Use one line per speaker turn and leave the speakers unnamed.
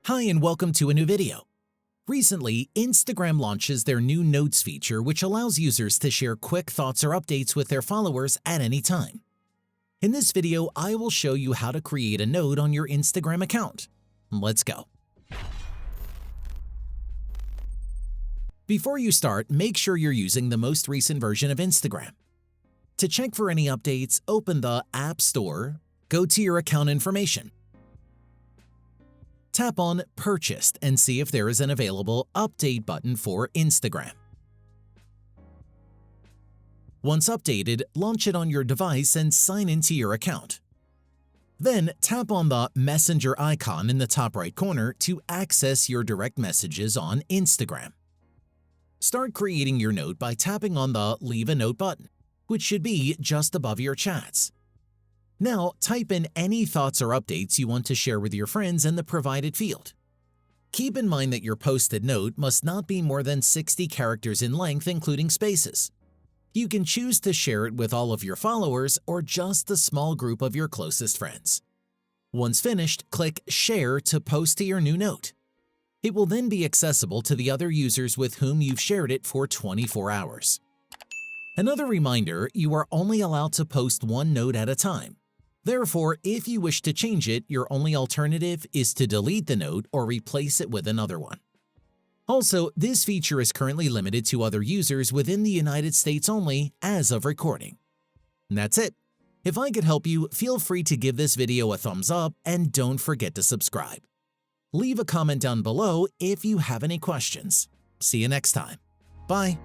Hi and welcome to a new video. Recently, Instagram launches their new Notes feature, which allows users to share quick thoughts or updates with their followers at any time. In this video, I will show you how to create a note on your Instagram account. Let's go. Before you start, make sure you're using the most recent version of Instagram. To check for any updates, open the App Store, go to your account information. Tap on Purchased and see if there is an available update button for Instagram. Once updated, launch it on your device and sign into your account. Then tap on the Messenger icon in the top right corner to access your direct messages on Instagram. Start creating your note by tapping on the Leave a Note button, which should be just above your chats. Now, type in any thoughts or updates you want to share with your friends in the provided field. Keep in mind that your posted note must not be more than 60 characters in length, including spaces. You can choose to share it with all of your followers or just a small group of your closest friends. Once finished, click Share to post to your new note. It will then be accessible to the other users with whom you've shared it for 24 hours. Another reminder, you are only allowed to post one note at a time. Therefore, if you wish to change it, your only alternative is to delete the note or replace it with another one. Also, this feature is currently limited to other users within the United States only as of recording. And that's it. If I could help you, feel free to give this video a thumbs up and don't forget to subscribe. Leave a comment down below if you have any questions. See you next time. Bye.